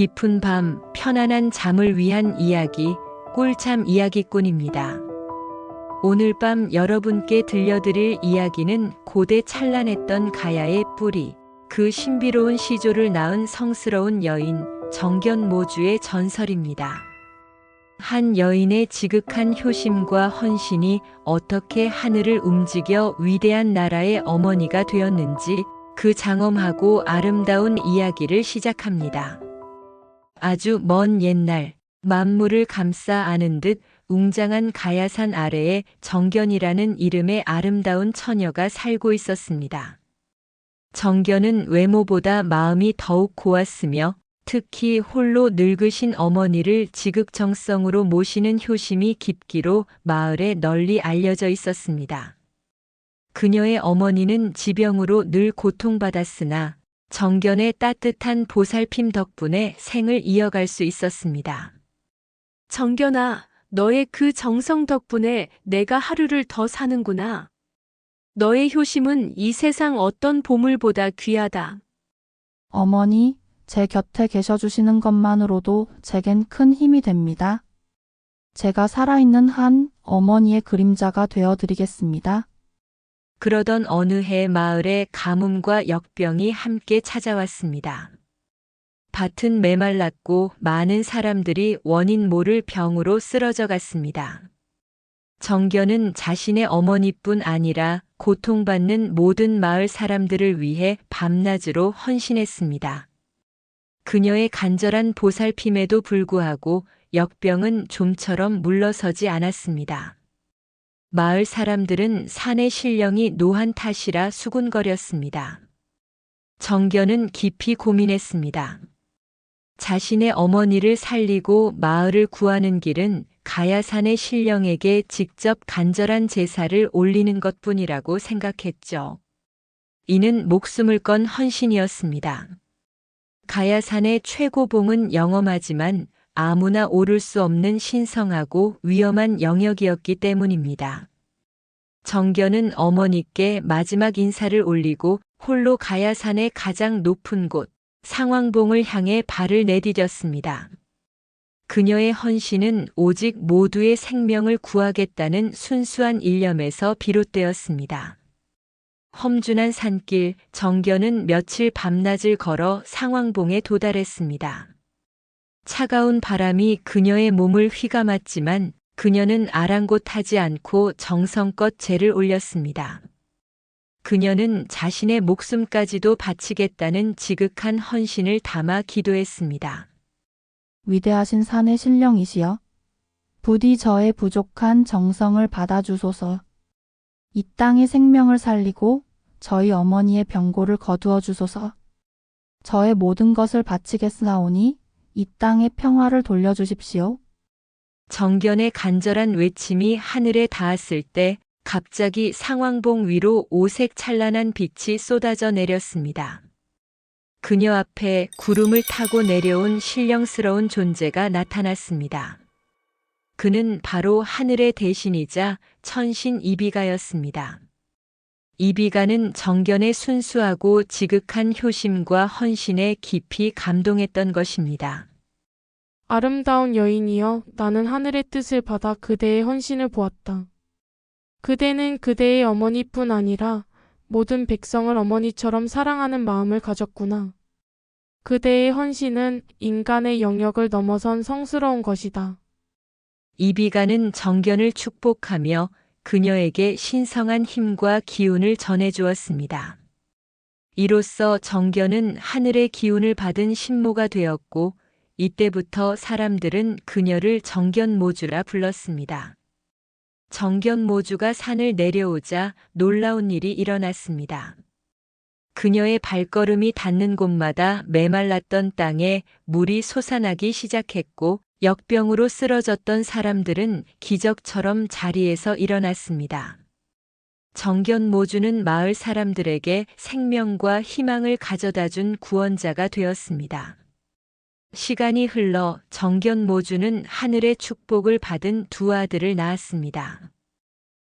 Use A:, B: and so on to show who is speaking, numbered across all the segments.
A: 깊은 밤 편안한 잠을 위한 이야기 꿀잠 이야기꾼입니다. 오늘 밤 여러분께 들려드릴 이야기는 고대 찬란했던 가야의 뿌리, 그 신비로운 시조를 낳은 성스러운 여인 정견모주의 전설입니다. 한 여인의 지극한 효심과 헌신이 어떻게 하늘을 움직여 위대한 나라의 어머니가 되었는지 그 장엄하고 아름다운 이야기를 시작합니다. 아주 먼 옛날, 만물을 감싸 안은 듯 웅장한 가야산 아래에 정견이라는 이름의 아름다운 처녀가 살고 있었습니다. 정견은 외모보다 마음이 더욱 고왔으며 특히 홀로 늙으신 어머니를 지극정성으로 모시는 효심이 깊기로 마을에 널리 알려져 있었습니다. 그녀의 어머니는 지병으로 늘 고통받았으나 정견의 따뜻한 보살핌 덕분에 생을 이어갈 수 있었습니다.
B: 정견아, 너의 그 정성 덕분에 내가 하루를 더 사는구나. 너의 효심은 이 세상 어떤 보물보다 귀하다.
C: 어머니, 제 곁에 계셔주시는 것만으로도 제겐 큰 힘이 됩니다. 제가 살아있는 한 어머니의 그림자가 되어드리겠습니다.
A: 그러던 어느 해 마을에 가뭄과 역병이 함께 찾아왔습니다. 밭은 메말랐고 많은 사람들이 원인 모를 병으로 쓰러져 갔습니다. 정견은 자신의 어머니뿐 아니라 고통받는 모든 마을 사람들을 위해 밤낮으로 헌신했습니다. 그녀의 간절한 보살핌에도 불구하고 역병은 좀처럼 물러서지 않았습니다. 마을 사람들은 산의 신령이 노한 탓이라 수군거렸습니다. 정견은 깊이 고민했습니다. 자신의 어머니를 살리고 마을을 구하는 길은 가야산의 신령에게 직접 간절한 제사를 올리는 것뿐이라고 생각했죠. 이는 목숨을 건 헌신이었습니다. 가야산의 최고봉은 영험하지만 아무나 오를 수 없는 신성하고 위험한 영역이었기 때문입니다. 정견은 어머니께 마지막 인사를 올리고 홀로 가야산의 가장 높은 곳, 상왕봉을 향해 발을 내디뎠습니다. 그녀의 헌신은 오직 모두의 생명을 구하겠다는 순수한 일념에서 비롯되었습니다. 험준한 산길, 정견은 며칠 밤낮을 걸어 상왕봉에 도달했습니다. 차가운 바람이 그녀의 몸을 휘감았지만 그녀는 아랑곳하지 않고 정성껏 제를 올렸습니다. 그녀는 자신의 목숨까지도 바치겠다는 지극한 헌신을 담아 기도했습니다.
C: 위대하신 산의 신령이시여, 부디 저의 부족한 정성을 받아주소서. 이 땅의 생명을 살리고 저희 어머니의 병고를 거두어 주소서. 저의 모든 것을 바치겠사오니 이 땅의 평화를 돌려주십시오.
A: 정견의 간절한 외침이 하늘에 닿았을 때 갑자기 상왕봉 위로 오색 찬란한 빛이 쏟아져 내렸습니다. 그녀 앞에 구름을 타고 내려온 신령스러운 존재가 나타났습니다. 그는 바로 하늘의 대신이자 천신 이비가였습니다. 이비가는 정견의 순수하고 지극한 효심과 헌신에 깊이 감동했던 것입니다.
D: 아름다운 여인이여, 나는 하늘의 뜻을 받아 그대의 헌신을 보았다. 그대는 그대의 어머니뿐 아니라 모든 백성을 어머니처럼 사랑하는 마음을 가졌구나. 그대의 헌신은 인간의 영역을 넘어선 성스러운 것이다.
A: 이비가는 정견을 축복하며 그녀에게 신성한 힘과 기운을 전해주었습니다. 이로써 정견은 하늘의 기운을 받은 신모가 되었고 이때부터 사람들은 그녀를 정견모주라 불렀습니다. 정견모주가 산을 내려오자 놀라운 일이 일어났습니다. 그녀의 발걸음이 닿는 곳마다 메말랐던 땅에 물이 솟아나기 시작했고 역병으로 쓰러졌던 사람들은 기적처럼 자리에서 일어났습니다. 정견모주는 마을 사람들에게 생명과 희망을 가져다준 구원자가 되었습니다. 시간이 흘러 정견모주는 하늘의 축복을 받은 두 아들을 낳았습니다.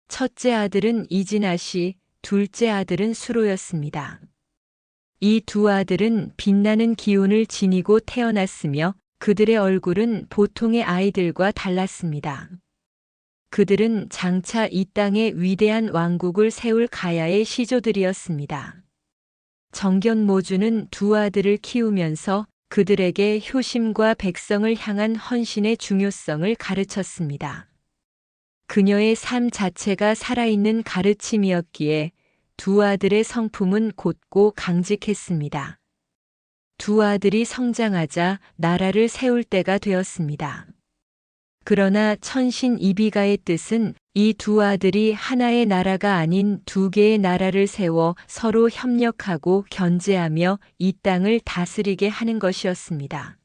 A: 첫째 아들은 이진아씨, 둘째 아들은 수로였습니다. 이 두 아들은 빛나는 기운을 지니고 태어났으며 그들의 얼굴은 보통의 아이들과 달랐습니다. 그들은 장차 이 땅에 위대한 왕국을 세울 가야의 시조들이었습니다. 정견모주는 두 아들을 키우면서 그들에게 효심과 백성을 향한 헌신의 중요성을 가르쳤습니다. 그녀의 삶 자체가 살아있는 가르침이었기에 두 아들의 성품은 곧고 강직했습니다. 두 아들이 성장하자 나라를 세울 때가 되었습니다. 그러나 천신 이비가의 뜻은 이 두 아들이 하나의 나라가 아닌 두 개의 나라를 세워 서로 협력하고 견제하며 이 땅을 다스리게 하는 것이었습니다.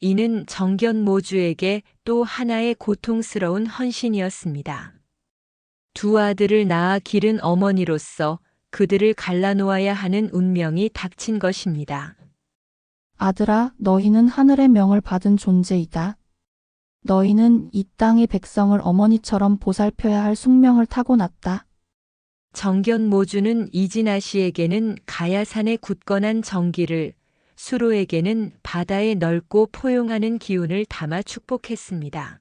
A: 이는 정견모주에게 또 하나의 고통스러운 헌신이었습니다. 두 아들을 낳아 기른 어머니로서 그들을 갈라놓아야 하는 운명이 닥친 것입니다.
C: 아들아, 너희는 하늘의 명을 받은 존재이다. 너희는 이 땅의 백성을 어머니처럼 보살펴야 할 숙명을 타고났다.
A: 정견모주는 이진아 씨에게는 가야산의 굳건한 정기를, 수로에게는 바다의 넓고 포용하는 기운을 담아 축복했습니다.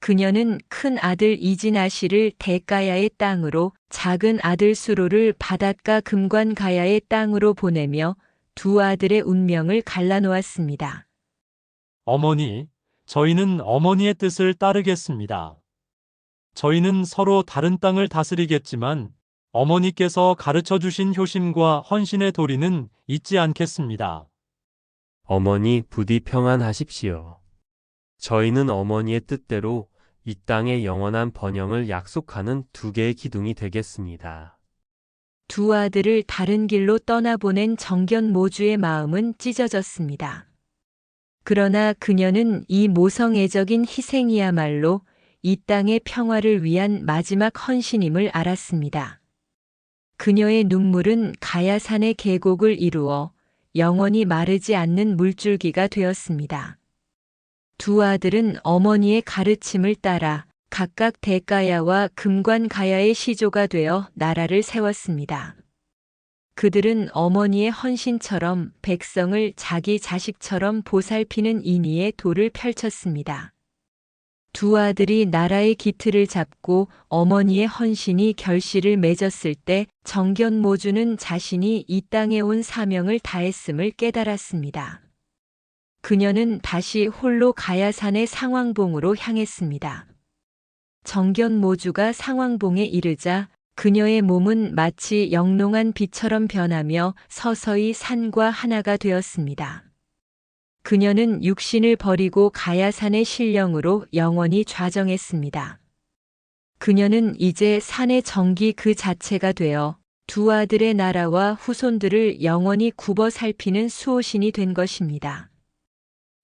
A: 그녀는 큰 아들 이진아 씨를 대가야의 땅으로, 작은 아들 수로를 바닷가 금관가야의 땅으로 보내며 두 아들의 운명을 갈라놓았습니다.
E: 어머니, 저희는 어머니의 뜻을 따르겠습니다. 저희는 서로 다른 땅을 다스리겠지만 어머니께서 가르쳐 주신 효심과 헌신의 도리는 잊지 않겠습니다.
F: 어머니 부디 평안하십시오. 저희는 어머니의 뜻대로 이 땅의 영원한 번영을 약속하는 두 개의 기둥이 되겠습니다.
A: 두 아들을 다른 길로 떠나보낸 정견모주의 마음은 찢어졌습니다. 그러나 그녀는 이 모성애적인 희생이야말로 이 땅의 평화를 위한 마지막 헌신임을 알았습니다. 그녀의 눈물은 가야산의 계곡을 이루어 영원히 마르지 않는 물줄기가 되었습니다. 두 아들은 어머니의 가르침을 따라 각각 대가야와 금관가야의 시조가 되어 나라를 세웠습니다. 그들은 어머니의 헌신처럼 백성을 자기 자식처럼 보살피는 인의의 도를 펼쳤습니다. 두 아들이 나라의 기틀을 잡고 어머니의 헌신이 결실을 맺었을 때 정견모주는 자신이 이 땅에 온 사명을 다했음을 깨달았습니다. 그녀는 다시 홀로 가야산의 상왕봉으로 향했습니다. 정견모주가 상왕봉에 이르자 그녀의 몸은 마치 영롱한 빛처럼 변하며 서서히 산과 하나가 되었습니다. 그녀는 육신을 버리고 가야산의 신령으로 영원히 좌정했습니다. 그녀는 이제 산의 정기 그 자체가 되어 두 아들의 나라와 후손들을 영원히 굽어 살피는 수호신이 된 것입니다.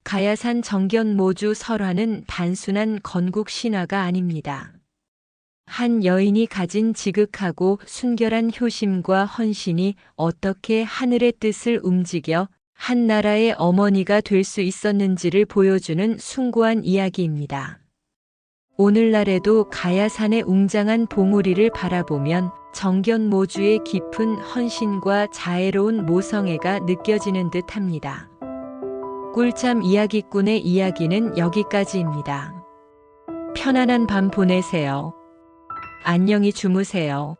A: 가야산 정견모주 설화는 단순한 건국 신화가 아닙니다. 한 여인이 가진 지극하고 순결한 효심과 헌신이 어떻게 하늘의 뜻을 움직여 한 나라의 어머니가 될 수 있었는지를 보여주는 숭고한 이야기입니다. 오늘날에도 가야산의 웅장한 봉우리를 바라보면 정견모주의 깊은 헌신과 자애로운 모성애가 느껴지는 듯합니다. 꿀잠 이야기꾼의 이야기는 여기까지입니다. 편안한 밤 보내세요. 안녕히 주무세요.